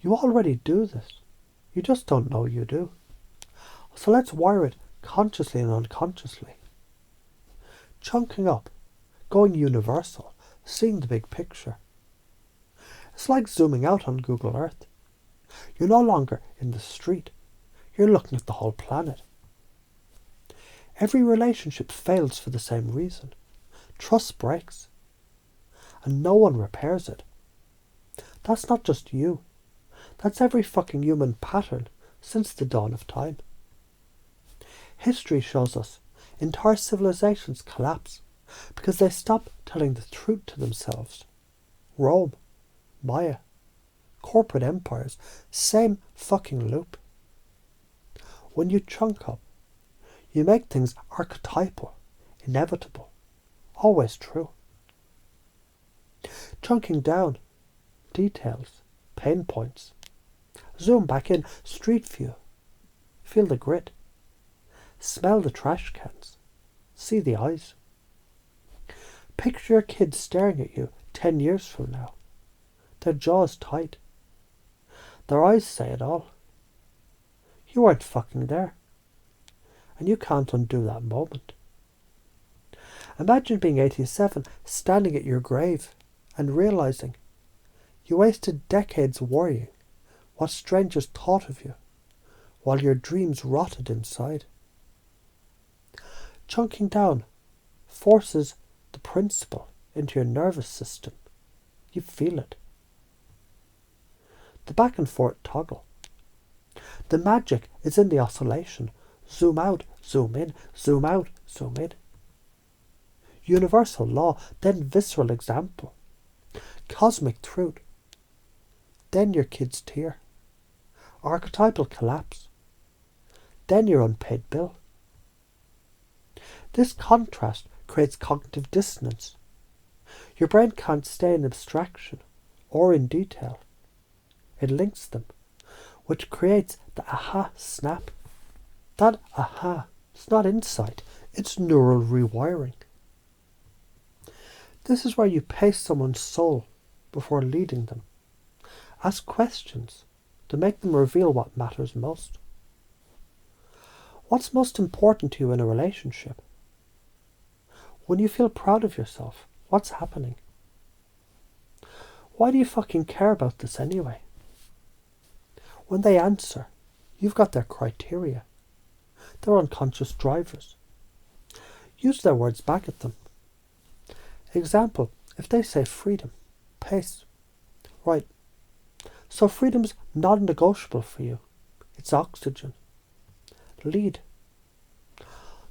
You already do this. You just don't know you do. So let's wire it consciously and unconsciously. Chunking up, going universal, seeing the big picture. It's like zooming out on Google Earth. You're no longer in the street. You're looking at the whole planet. Every relationship fails for the same reason. Trust breaks. And no one repairs it. That's not just you. That's every fucking human pattern since the dawn of time. History shows us entire civilizations collapse because they stop telling the truth to themselves. Rome, Maya, corporate empires, same fucking loop. When you chunk up, you make things archetypal, inevitable, always true. Chunking down, details, pain points. Zoom back in, street view. Feel the grit. Smell the trash cans. See the eyes. Picture your kids staring at you 10 years from now. Their jaws tight. Their eyes say it all. You weren't fucking there. And you can't undo that moment. Imagine being 87, standing at your grave and realizing you wasted decades worrying what strangers thought of you while your dreams rotted inside. Chunking down forces the principle into your nervous system. You feel it. The back and forth toggle. The magic is in the oscillation. Zoom out, zoom in, zoom out, zoom in. Universal law, then visceral example. Cosmic truth. Then your kid's tear. Archetypal collapse. Then your unpaid bill. This contrast creates cognitive dissonance. Your brain can't stay in abstraction or in detail. It links them, which creates the aha snap. That aha is not insight, it's neural rewiring. This is where you pace someone's soul before leading them. Ask questions to make them reveal what matters most. What's most important to you in a relationship? When you feel proud of yourself, what's happening? Why do you fucking care about this anyway? When they answer, you've got their criteria. They're unconscious drivers. Use their words back at them. Example, if they say freedom, pace. Right. So freedom's non-negotiable for you. It's oxygen. Lead.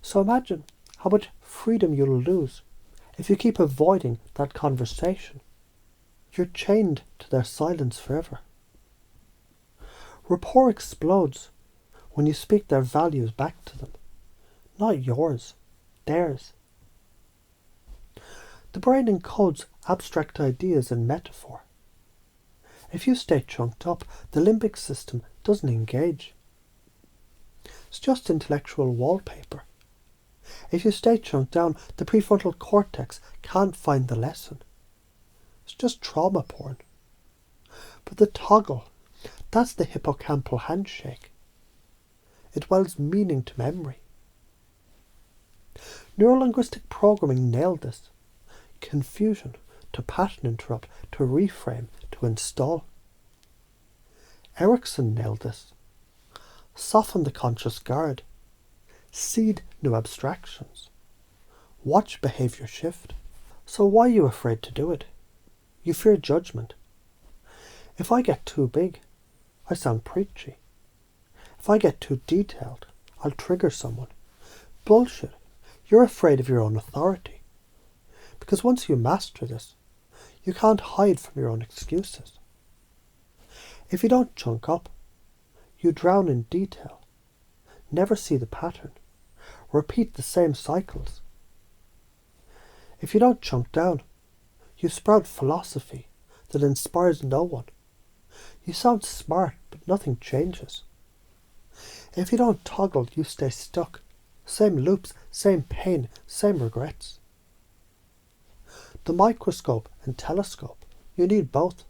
So imagine how much freedom you'll lose if you keep avoiding that conversation. You're chained to their silence forever. Rapport explodes when you speak their values back to them. Not yours, theirs. The brain encodes abstract ideas in metaphor. If you stay chunked up, the limbic system doesn't engage. It's just intellectual wallpaper. If you stay chunked down, the prefrontal cortex can't find the lesson. It's just trauma porn. But the toggle, that's the hippocampal handshake. It welds meaning to memory. Neurolinguistic programming nailed this. Confusion, to pattern interrupt, to reframe, to install. Erickson nailed this. Soften the conscious guard. Seed new abstractions. Watch behaviour shift. So why are you afraid to do it? You fear judgment. If I get too big, I sound preachy. If I get too detailed, I'll trigger someone. Bullshit. You're afraid of your own authority. Because once you master this, you can't hide from your own excuses. If you don't chunk up, you drown in detail, never see the pattern, repeat the same cycles. If you don't chunk down, you sprout philosophy that inspires no one. You sound smart, but nothing changes. If you don't toggle, you stay stuck. Same loops, same pain, same regrets. The microscope and telescope, you need both.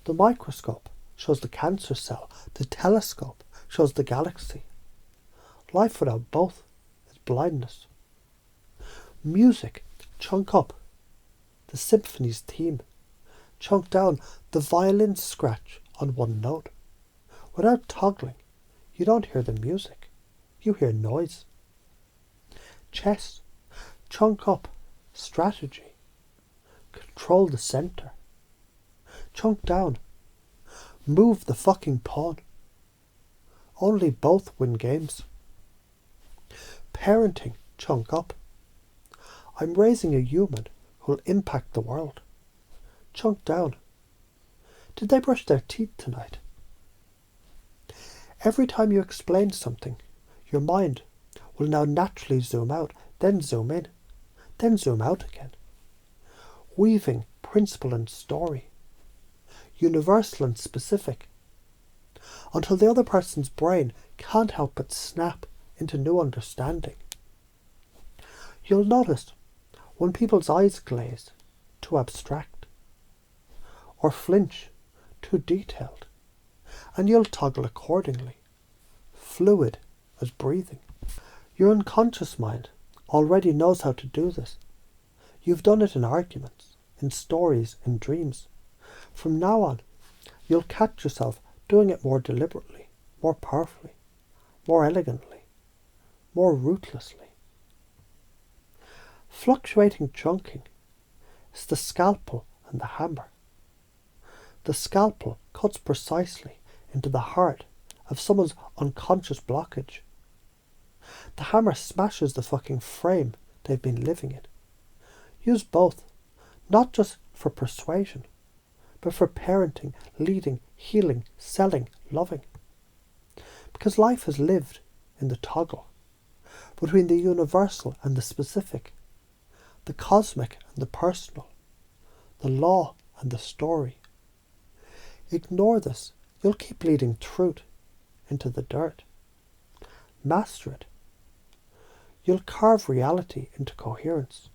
The microscope shows the cancer cell. The telescope shows the galaxy. Life without both is blindness. Music, chunk up. The symphony's theme. Chunk down the violin's scratch on one note. Without toggling, you don't hear the music. You hear noise. Chess, chunk up. Strategy. Control the center. Chunk down. Move the fucking pawn. Only both win games. Parenting, chunk up. I'm raising a human who'll impact the world. Chunk down. Did they brush their teeth tonight? Every time you explain something, your mind will now naturally zoom out, then zoom in, then zoom out again. Weaving principle and story, universal and specific, until the other person's brain can't help but snap into new understanding. You'll notice when people's eyes glaze, too abstract, or flinch, too detailed, and you'll toggle accordingly, fluid as breathing. Your unconscious mind already knows how to do this. You've done it in arguments, in stories, in dreams. From now on, you'll catch yourself doing it more deliberately, more powerfully, more elegantly, more ruthlessly. Fluctuating chunking is the scalpel and the hammer. The scalpel cuts precisely into the heart of someone's unconscious blockage. The hammer smashes the fucking frame they've been living in. Use both, not just for persuasion, but for parenting, leading, healing, selling, loving. Because life is lived in the toggle between the universal and the specific, the cosmic and the personal, the law and the story. Ignore this, you'll keep leading truth into the dirt. Master it. You'll carve reality into coherence.